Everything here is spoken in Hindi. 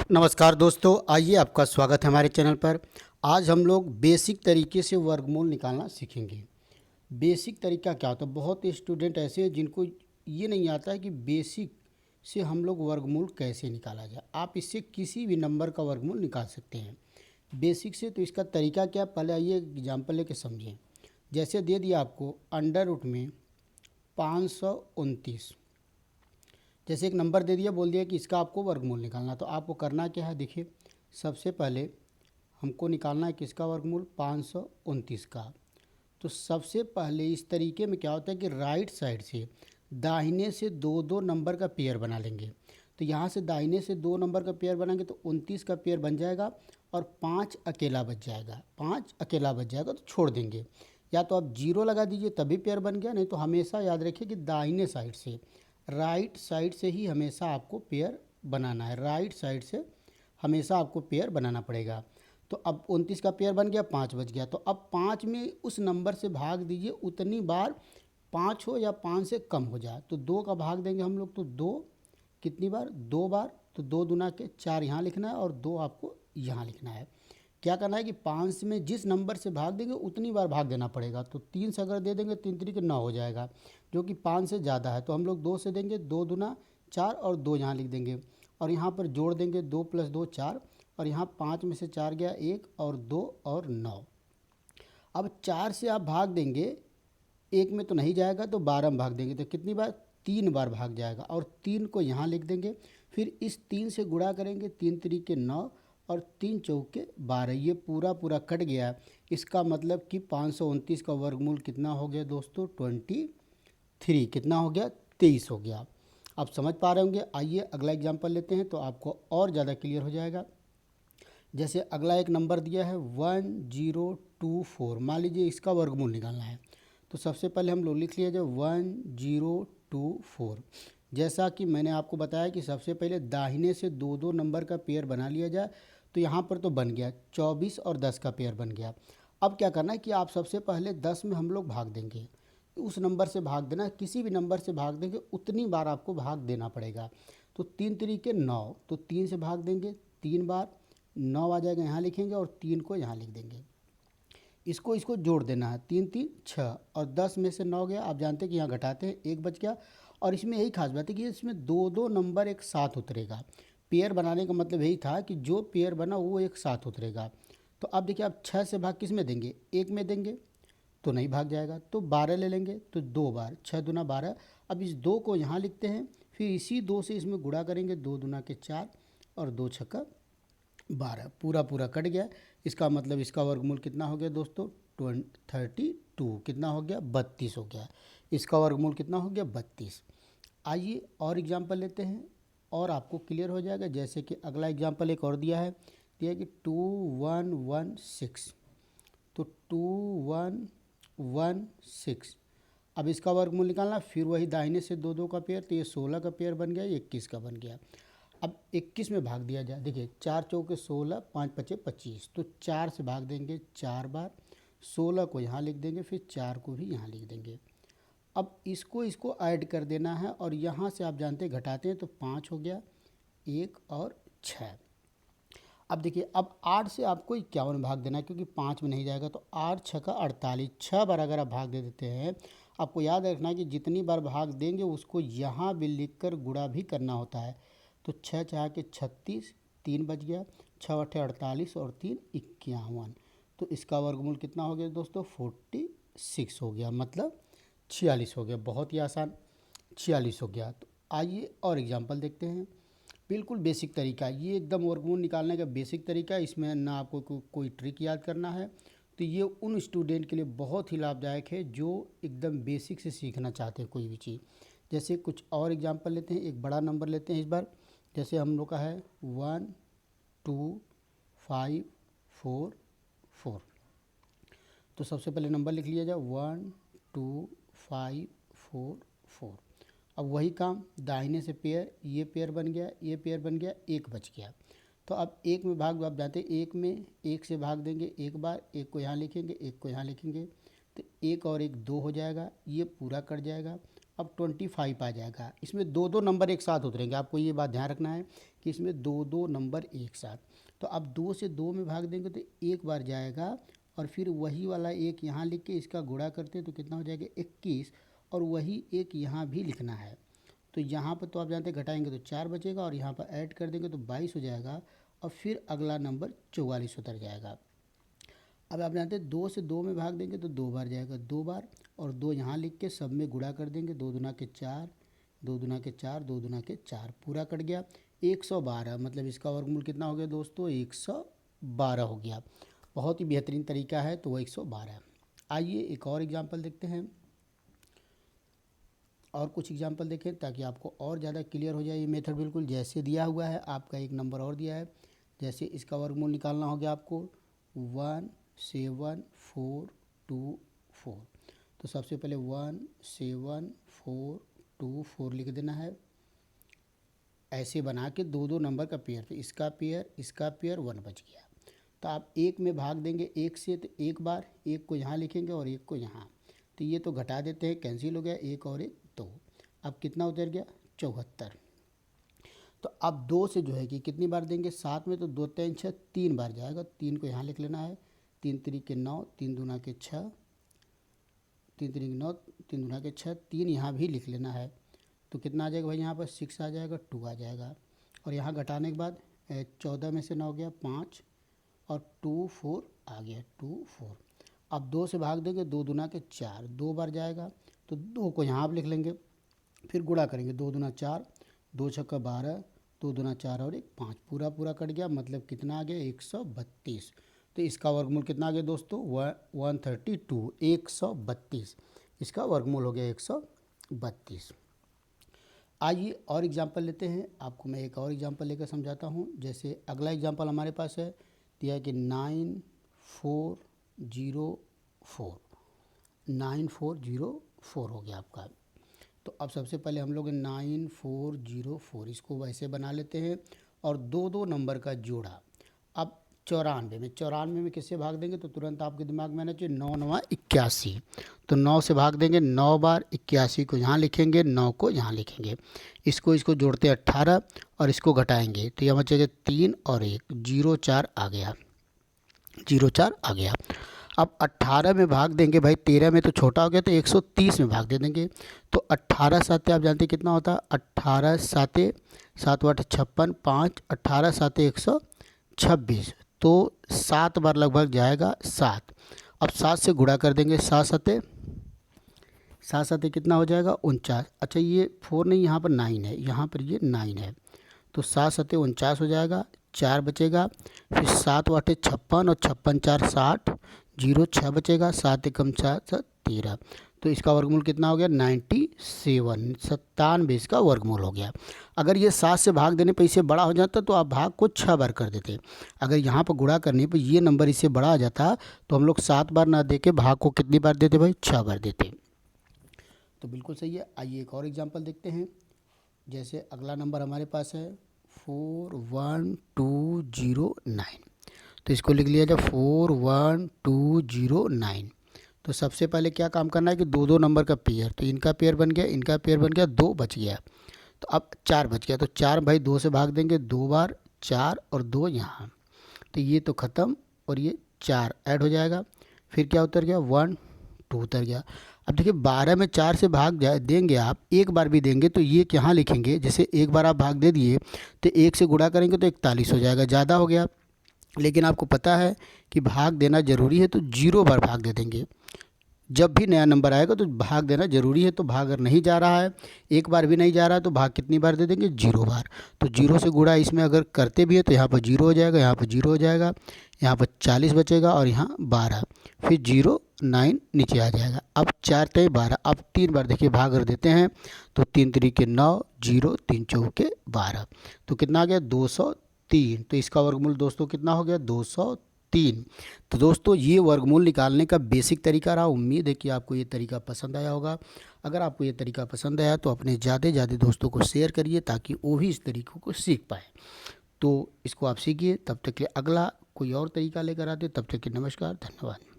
नमस्कार दोस्तों, आइए आपका स्वागत है हमारे चैनल पर। आज हम लोग बेसिक तरीके से वर्गमूल निकालना सीखेंगे। बेसिक तरीका क्या होता है? बहुत स्टूडेंट ऐसे हैं जिनको ये नहीं आता है कि बेसिक से हम लोग वर्गमूल कैसे निकाला जाए। आप इससे किसी भी नंबर का वर्गमूल निकाल सकते हैं बेसिक से। तो इसका तरीका क्या, पहले आइए एग्जाम्पल लेके समझें। जैसे दे दिया आपको अंडर रूट में 529, जैसे एक नंबर दे दिया, बोल दिया कि इसका आपको वर्गमूल निकालना। तो आपको करना क्या है, देखिए सबसे पहले हमको निकालना है किसका वर्गमूल, 529 का। तो सबसे पहले इस तरीके में क्या होता है कि राइट साइड से दाहिने से दो दो नंबर का पेयर बना लेंगे। तो यहाँ से दाहिने से दो नंबर का पेयर बनाएंगे तो 29 का पेयर बन जाएगा और 5 अकेला बच जाएगा। 5 अकेला बच जाएगा तो छोड़ देंगे, या तो आप जीरो लगा दीजिए तभी पेयर बन गया, नहीं तो हमेशा याद रखिए कि दाहिने साइड से, राइट साइड से ही हमेशा आपको पेयर बनाना है। राइट साइड से हमेशा आपको पेयर बनाना पड़ेगा। तो अब 29 का पेयर बन गया, 5 बच गया। तो अब 5 में उस नंबर से भाग दीजिए उतनी बार 5 हो या 5 से कम हो जाए। तो 2 का भाग देंगे हम लोग, तो 2 कितनी बार, 2 बार। तो 2 दूना के 4 यहाँ लिखना है और 2 आपको यहाँ लिखना है। क्या करना है कि 5 में जिस नंबर से भाग देंगे उतनी बार भाग देना पड़ेगा। तो 3 से अगर दे देंगे 3 तरीके 9 हो जाएगा, जो कि 5 से ज़्यादा है। तो हम लोग 2 से देंगे, 2 दूना 4 और 2 यहाँ लिख देंगे और यहाँ पर जोड़ देंगे 2 + 2 4, और यहाँ 5 में से 4 गया 1 और 2 और 9। अब 4 से आप भाग देंगे, 1 में तो नहीं जाएगा तो 12 में भाग देंगे, तो कितनी बार, 3 बार भाग जाएगा। और 3 को यहाँ लिख देंगे, फिर इस 3 से गुणा करेंगे, 3 तरीके 9 और 3 चौके 12। ये पूरा पूरा कट गया। इसका मतलब कि 529 का वर्गमूल कितना हो गया दोस्तों, 23। कितना हो गया, 23 हो गया। आप समझ पा रहे होंगे। आइए अगला एग्जाम्पल लेते हैं तो आपको और ज़्यादा क्लियर हो जाएगा। जैसे अगला एक नंबर दिया है 1024, मान लीजिए इसका वर्गमूल निकालना है। तो सबसे पहले हम लोग लिख लिया जाए 1024। जैसा कि मैंने आपको बताया कि सबसे पहले दाहिने से दो दो नंबर का पेयर बना लिया जाए। तो यहाँ पर तो बन गया 24 और 10 का पेयर बन गया। अब क्या करना है कि आप सबसे पहले 10 में हम लोग भाग देंगे, उस नंबर से भाग देना, किसी भी नंबर से भाग देंगे उतनी बार आपको भाग देना पड़ेगा। तो 3 तरीके 9, तो 3 से भाग देंगे 3 बार, 9 आ जाएगा, यहाँ लिखेंगे और 3 को यहाँ लिख देंगे। इसको जोड़ देना है, 3 3 6 और 10 में से 9 गया। आप जानते हैं कि यहाँ घटाते हैं, 1 बच गया। और इसमें यही खास बात है कि इसमें दो दो नंबर एक साथ उतरेगा। पेयर बनाने का मतलब यही था कि जो पेयर बना वो एक साथ उतरेगा। तो अब देखिए, आप 6 से भाग किस में देंगे, 1 में देंगे तो नहीं भाग जाएगा, तो 12 ले लेंगे, तो 2 बार, 6 दूना 12। अब इस 2 को यहाँ लिखते हैं, फिर इसी 2 से इसमें गुणा करेंगे, 2 दूना के 4 और 2 छक्का 12, पूरा पूरा कट गया। इसका मतलब इसका वर्गमूल कितना हो गया दोस्तों, 32। कितना हो गया, 32 हो गया। इसका वर्गमूल कितना हो गया, 32। आइए और एग्जाम्पल लेते हैं और आपको क्लियर हो जाएगा। जैसे कि अगला एग्जाम्पल एक और दिया है कि 2116। तो 2116, अब इसका वर्गमूल निकालना, फिर वही दाहिने से दो दो का पेयर। तो ये 16 का पेयर बन गया, ये 21 का बन गया। अब 21 में भाग दिया जाए, देखिए 4 चौके 16, 5 पचे 25। तो 4 से भाग देंगे 4 बार, 16 को यहाँ लिख देंगे, फिर 4 को भी यहाँ लिख देंगे। अब इसको ऐड कर देना है और यहाँ से आप जानते हैं घटाते हैं तो 5 हो गया, 1 और 6। अब देखिए, अब 8 से आपको 51 भाग देना है, क्योंकि 5 में नहीं जाएगा। तो 8 छक्का 48, 6 बार अगर आप भाग दे देते हैं। आपको याद रखना है कि जितनी बार भाग देंगे उसको यहाँ भी लिखकर गुणा भी करना होता है। तो 6 चार के 36, 3 बच गया, 6 अठे 48 और 3 51। तो इसका वर्गमूल कितना हो गया दोस्तों, 46 हो गया, मतलब 46 हो गया। बहुत ही आसान, 46 हो गया। तो आइए और एग्जाम्पल देखते हैं। बिल्कुल बेसिक तरीका, ये एकदम वर्गमूल निकालने का बेसिक तरीका है। इसमें ना आपको कोई ट्रिक याद करना है। तो ये उन स्टूडेंट के लिए बहुत ही लाभदायक है जो एकदम बेसिक से सीखना चाहते हैं कोई भी चीज़। जैसे कुछ और एग्जांपल लेते हैं, एक बड़ा नंबर लेते हैं इस बार। जैसे हम लोग का है 12544। तो सबसे पहले नंबर लिख लिया जाए 12544। अब वही काम, दाहिने से पेयर, ये पेयर बन गया, ये पेयर बन गया, एक बच गया। तो अब एक में भाग, आप जाते हैं एक में, एक से भाग देंगे एक बार, एक को यहाँ लिखेंगे, एक को यहाँ लिखेंगे। तो एक और एक 2 हो जाएगा, ये पूरा कट जाएगा। अब 25 आ जाएगा। इसमें दो दो नंबर एक साथ उतरेंगे, आपको ये बात ध्यान रखना है कि इसमें दो दो नंबर एक साथ। तो अब 2 से 2 में भाग देंगे तो एक बार जाएगा, और फिर वही वाला एक यहाँ लिख के इसका गुणा करते हैं तो कितना हो जाएगा 21, और वही एक यहाँ भी लिखना है। तो यहाँ पर तो आप जानते हैं घटाएंगे तो 4 बचेगा, और यहाँ पर ऐड कर देंगे तो 22 हो जाएगा, और फिर अगला नंबर 44 उतर जाएगा। अब आप जानते हैं 2 से 2 में भाग देंगे तो 2 बार जाएगा, 2 बार, और 2 यहाँ लिख के सब में गुणा कर देंगे, 2 दूना के 4, 2 दूना के 4, 2 दूना के 4, पूरा कट गया 112। मतलब इसका वर्गमूल कितना हो गया दोस्तों 112 हो गया। बहुत ही बेहतरीन तरीका है, तो वो 112। आइए एक और एग्जाम्पल देखते हैं, और कुछ एग्जाम्पल देखें ताकि आपको और ज़्यादा क्लियर हो जाए। ये मेथड बिल्कुल जैसे दिया हुआ है, आपका एक नंबर और दिया है। जैसे इसका वर्गमूल निकालना हो गया आपको 17424। तो सबसे पहले 17424 लिख देना है, ऐसे बना के दो दो नंबर का पेयर, तो इसका पेयर 1 बच गया। तो आप एक में भाग देंगे एक से, तो एक बार एक को यहाँ लिखेंगे और एक को यहाँ, तो ये तो घटा देते हैं, कैंसिल हो गया, एक और एक 2। अब कितना उतर गया 74। तो अब 2 से जो है कि कितनी बार देंगे 7 में, तो 2 3 6 3 बार जाएगा, 3 को यहाँ लिख लेना है, 3 3 के 9, 3 दूना के 6, 3 3 के 9, 3 दूना के 6, 3 यहाँ भी लिख लेना है। तो कितना आ जाएगा भाई, यहाँ पर 6 आ जाएगा, 2 आ जाएगा, और यहाँ घटाने के बाद 14 में से 9 गया 5, और 2 4 आ गया, 2 4। अब 2 से भाग देंगे, 2 दूना के 4, 2 बार जाएगा, तो 2 को यहाँ आप लिख लेंगे, फिर गुणा करेंगे, 2 दूना 4, 2 छक्का 12, 2 दूना 4 और 1 5, पूरा कट गया। मतलब कितना आ गया 132। तो इसका वर्गमूल कितना आ गया दोस्तों 132, 132 इसका वर्गमूल हो गया 132। आइए और एग्जाम्पल लेते हैं, आपको मैं एक और एग्जाम्पल लेकर समझाता हूँ। जैसे अगला एग्जाम्पल हमारे पास है, दिया है कि 9404 हो गया आपका। तो अब सबसे पहले हम लोग 9404 इसको वैसे बना लेते हैं, और दो दो नंबर का जोड़ा। अब 94 में किससे भाग देंगे, तो तुरंत आपके दिमाग में आना चाहिए 9 9 81। तो 9 से भाग देंगे 9 बार, 81 को यहाँ लिखेंगे, 9 को यहाँ लिखेंगे, इसको जोड़ते 18, और इसको घटाएंगे तो यहाँ बचेगा 3 और 1, 04 आ गया, 04 आ गया। अब 18 में भाग देंगे भाई, 13 में तो छोटा हो गया, तो 130 में भाग दे देंगे। तो 18 साते आप जानते कितना होता है, 18 साते 7 8 56, 5 18 साते 126, तो 7 बार लगभग जाएगा 7। अब 7 से गुणा कर देंगे, 7 साते कितना हो जाएगा 49। अच्छा ये 4 नहीं, यहाँ पर 9 है, यहाँ पर ये 9 है, तो 7 सते 49 हो जाएगा, 4 बचेगा, फिर 7 8 56, और 56 4 60, 0 6 बचेगा, 7 एकम 4 13। तो इसका वर्गमूल कितना हो गया 97, 97 इसका वर्गमूल हो गया। अगर ये 7 से भाग देने पर इसे बड़ा हो जाता तो आप भाग को 6 बार कर देते। अगर यहाँ पर गुणा करने पर ये नंबर इससे बड़ा आ जाता तो हम लोग 7 बार ना दे के भाग को कितनी बार देते भाई 6 बार देते। तो बिल्कुल सही है। आइए एक और एग्जाम्पल देखते हैं। जैसे अगला नंबर हमारे पास है 41209, तो इसको लिख लिया जाए 41209। तो सबसे पहले क्या काम करना है कि दो दो नंबर का पेयर, तो इनका पेयर बन गया, इनका पेयर बन गया, 2 बच गया, तो अब 4 बच गया। तो 4 भाई 2 से भाग देंगे 2 बार, 4 और 2 यहाँ, तो ये तो ख़त्म, और ये 4 ऐड हो जाएगा, फिर क्या उतर गया 1 2 उतर गया। अब देखिए 12 में 4 से भाग देंगे आप, एक बार भी देंगे तो ये यहाँ लिखेंगे, जैसे एक बार आप भाग दे दिए तो 1 से गुणा करेंगे तो 41 हो जाएगा, ज़्यादा हो गया। लेकिन आपको पता है कि भाग देना ज़रूरी है, तो 0 बार भाग दे देंगे। जब भी नया नंबर आएगा तो भाग देना ज़रूरी है। तो भाग अगर नहीं जा रहा है, एक बार भी नहीं जा रहा है, तो भाग कितनी बार दे देंगे 0 बार। तो 0 से गुणा इसमें अगर करते भी है तो यहाँ पर 0 हो जाएगा, यहाँ पर 0 हो जाएगा, यहाँ पर 40 बचेगा, और यहाँ 12, फिर 0 9 नीचे आ जाएगा। अब 4 3 12, अब 3 बार देखिए भाग कर देते हैं, तो 3 3 के 9, 0 3 4 के 12, तो कितना आ गया 203। तो इसका वर्गमूल दोस्तों कितना हो गया 203। तो दोस्तों ये वर्गमूल निकालने का बेसिक तरीका रहा। उम्मीद है कि आपको ये तरीका पसंद आया होगा। अगर आपको ये तरीका पसंद आया तो अपने ज़्यादा दोस्तों को शेयर करिए, ताकि वो भी इस तरीक़ों को सीख पाए। तो इसको आप सीखिए। तब तक के अगला कोई और तरीका लेकर आते, तब तक के नमस्कार, धन्यवाद।